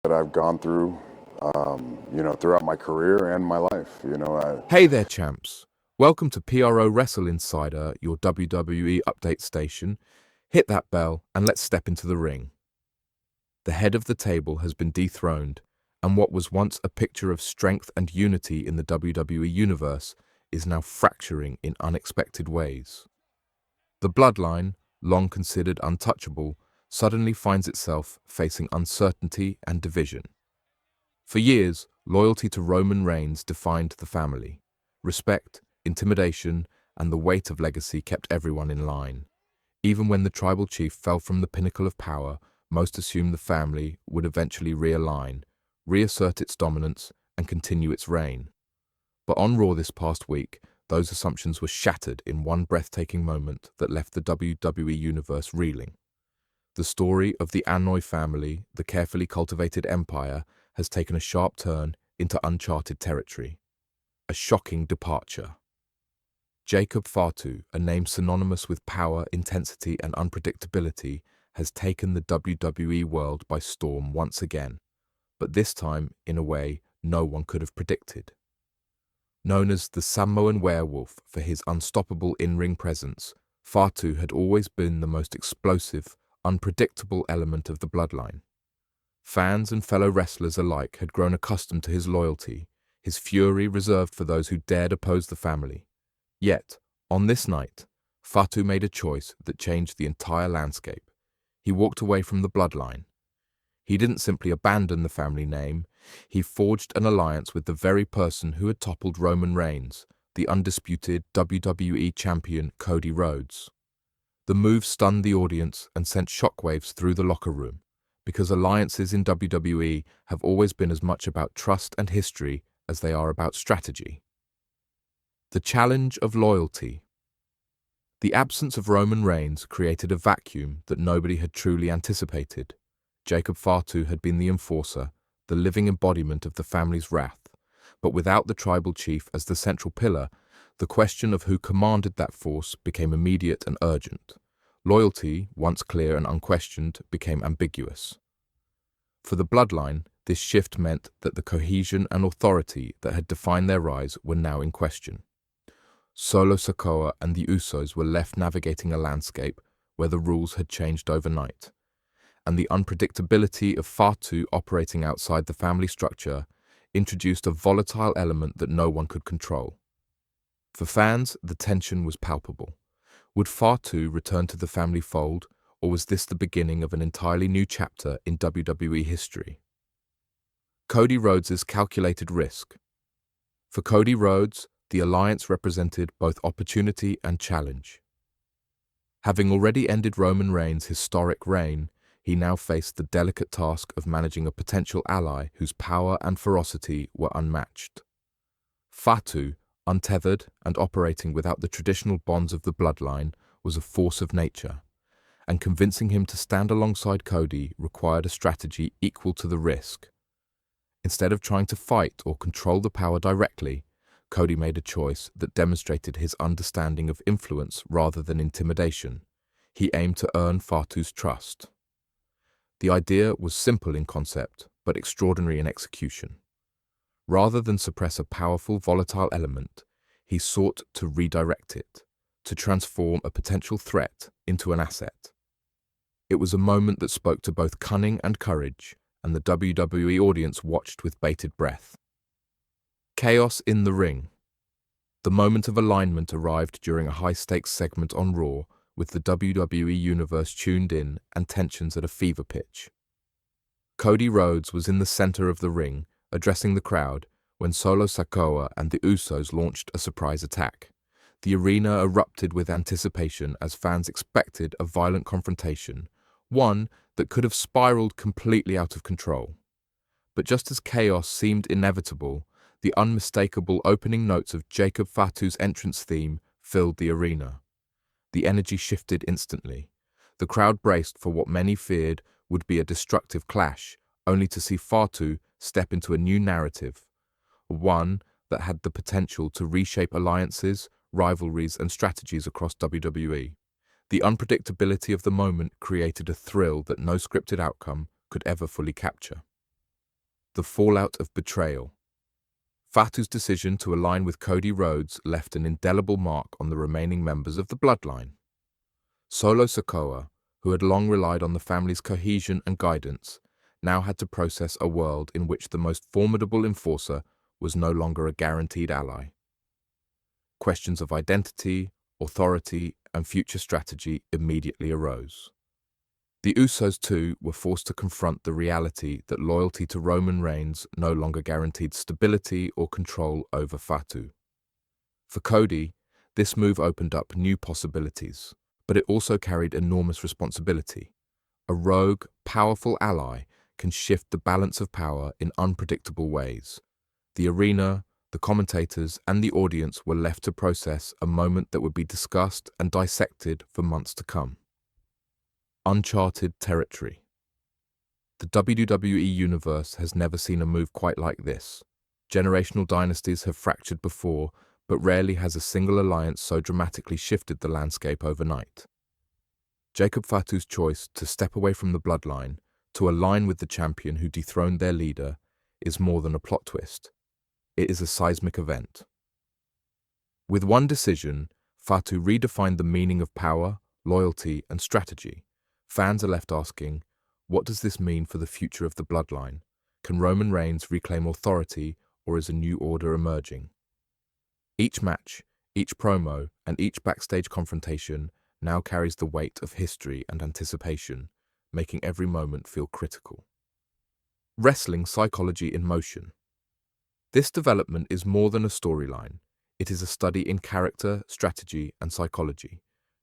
that I've gone through, throughout my career and my life. Hey there, champs. Welcome to PRO Wrestle Insider, your WWE update station. Hit that bell and let's step into the ring. The head of the table has been dethroned, and what was once a picture of strength and unity in the WWE Universe is now fracturing in unexpected ways. The Bloodline, long considered untouchable, suddenly finds itself facing uncertainty and division. For years, loyalty to Roman Reigns defined the family. Respect, intimidation, and the weight of legacy kept everyone in line. Even when the tribal chief fell from the pinnacle of power, most assumed the family would eventually realign, reassert its dominance, and continue its reign. But on Raw this past week, those assumptions were shattered in one breathtaking moment that left the WWE Universe reeling. The story of the Anoa'i family, the carefully cultivated empire, has taken a sharp turn into uncharted territory. A shocking departure. Jacob Fatu, a name synonymous with power, intensity, and unpredictability, has taken the WWE world by storm once again, but this time in a way no one could have predicted. Known as the Samoan werewolf for his unstoppable in-ring presence, Fatu had always been the most explosive, unpredictable element of the Bloodline. Fans and fellow wrestlers alike had grown accustomed to his loyalty, his fury reserved for those who dared oppose the family. Yet, on this night, Fatu made a choice that changed the entire landscape. He walked away from the Bloodline. He didn't simply abandon the family name, he forged an alliance with the very person who had toppled Roman Reigns, the undisputed WWE champion Cody Rhodes. The move stunned the audience and sent shockwaves through the locker room, because alliances in WWE have always been as much about trust and history as they are about strategy. The challenge of loyalty. The absence of Roman Reigns created a vacuum that nobody had truly anticipated. Jacob Fatu had been the enforcer, the living embodiment of the family's wrath, but without the tribal chief as the central pillar, the question of who commanded that force became immediate and urgent. Loyalty, once clear and unquestioned, became ambiguous. For the Bloodline, this shift meant that the cohesion and authority that had defined their rise were now in question. Solo Sikoa and the Usos were left navigating a landscape where the rules had changed overnight, and the unpredictability of Fatu operating outside the family structure introduced a volatile element that no one could control. For fans, the tension was palpable. Would Fatu return to the family fold, or was this the beginning of an entirely new chapter in WWE history? Cody Rhodes' calculated risk. For Cody Rhodes, the alliance represented both opportunity and challenge. Having already ended Roman Reigns' historic reign, he now faced the delicate task of managing a potential ally whose power and ferocity were unmatched. Fatu, untethered and operating without the traditional bonds of the Bloodline, was a force of nature, and convincing him to stand alongside Cody required a strategy equal to the risk. Instead of trying to fight or control the power directly, Cody made a choice that demonstrated his understanding of influence rather than intimidation. He aimed to earn Fatu's trust. The idea was simple in concept, but extraordinary in execution. Rather than suppress a powerful, volatile element, he sought to redirect it, to transform a potential threat into an asset. It was a moment that spoke to both cunning and courage, and the WWE audience watched with bated breath. Chaos in the ring. The moment of alignment arrived during a high-stakes segment on Raw, with the WWE Universe tuned in and tensions at a fever pitch. Cody Rhodes was in the center of the ring, addressing the crowd, when Solo Sikoa and the Usos launched a surprise attack. The arena erupted with anticipation as fans expected a violent confrontation, one that could have spiraled completely out of control. But just as chaos seemed inevitable, the unmistakable opening notes of Jacob Fatu's entrance theme filled the arena. The energy shifted instantly. The crowd braced for what many feared would be a destructive clash, only to see Fatu step into a new narrative, one that had the potential to reshape alliances, rivalries, and strategies across WWE. The unpredictability of the moment created a thrill that no scripted outcome could ever fully capture. The fallout of betrayal. Fatu's decision to align with Cody Rhodes left an indelible mark on the remaining members of the Bloodline. Solo Sikoa, who had long relied on the family's cohesion and guidance, now had to process a world in which the most formidable enforcer was no longer a guaranteed ally. Questions of identity, authority, and future strategy immediately arose. The Usos, too, were forced to confront the reality that loyalty to Roman Reigns no longer guaranteed stability or control over Fatu. For Cody, this move opened up new possibilities, but it also carried enormous responsibility. A rogue, powerful ally can shift the balance of power in unpredictable ways. The arena, the commentators, and the audience were left to process a moment that would be discussed and dissected for months to come. Uncharted territory. The WWE Universe has never seen a move quite like this. Generational dynasties have fractured before, but rarely has a single alliance so dramatically shifted the landscape overnight. Jacob Fatu's choice to step away from the Bloodline, to align with the champion who dethroned their leader, is more than a plot twist. It is a seismic event. With one decision, Fatu redefined the meaning of power, loyalty, and strategy. Fans are left asking, what does this mean for the future of the Bloodline? Can Roman Reigns reclaim authority, or is a new order emerging? Each match, each promo, and each backstage confrontation now carries the weight of history and anticipation, making every moment feel critical. Wrestling psychology in motion. This development is more than a storyline. It is a study in character, strategy, and psychology.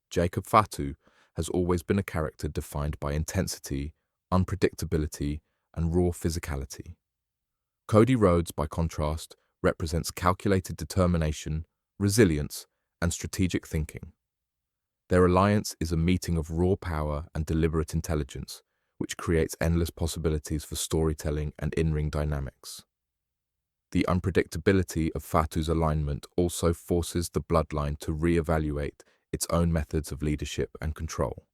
Jacob Fatu has always been a character defined by intensity, unpredictability, and raw physicality. Cody Rhodes, by contrast, represents calculated determination, resilience, and strategic thinking. Their alliance is a meeting of raw power and deliberate intelligence, which creates endless possibilities for storytelling and in-ring dynamics. The unpredictability of Fatu's alignment also forces the Bloodline to re-evaluate its own methods of leadership and control.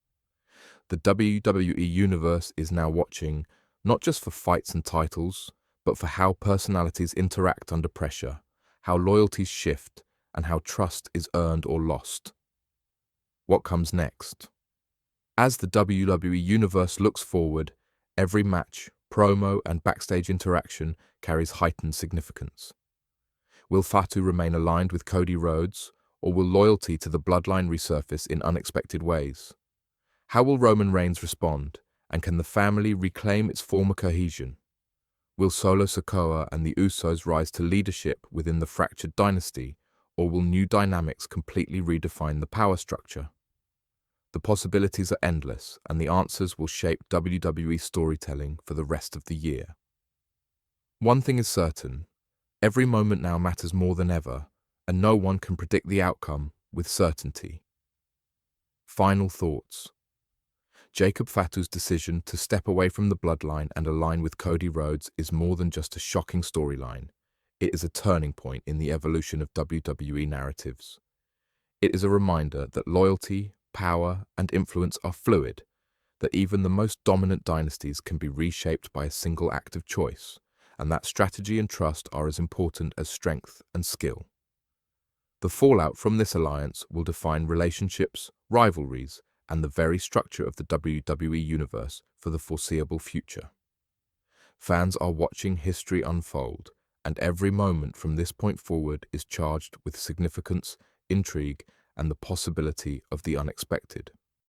The WWE Universe is now watching, not just for fights and titles, but for how personalities interact under pressure, how loyalties shift, and how trust is earned or lost. What comes next? As the WWE Universe looks forward, every match, promo, and backstage interaction carries heightened significance. Will Fatu remain aligned with Cody Rhodes, or will loyalty to the Bloodline resurface in unexpected ways? How will Roman Reigns respond, and can the family reclaim its former cohesion? Will Solo Sikoa and the Usos rise to leadership within the fractured dynasty, or will new dynamics completely redefine the power structure? The possibilities are endless, and the answers will shape WWE storytelling for the rest of the year. One thing is certain, every moment now matters more than ever, and no one can predict the outcome with certainty. Final thoughts. Jacob Fatu's decision to step away from the Bloodline and align with Cody Rhodes is more than just a shocking storyline. It is a turning point in the evolution of WWE narratives. It is a reminder that loyalty, power, and influence are fluid, that even the most dominant dynasties can be reshaped by a single act of choice, and that strategy and trust are as important as strength and skill. The fallout from this alliance will define relationships, rivalries, and the very structure of the WWE Universe for the foreseeable future. Fans are watching history unfold, and every moment from this point forward is charged with significance, intrigue, and the possibility of the unexpected.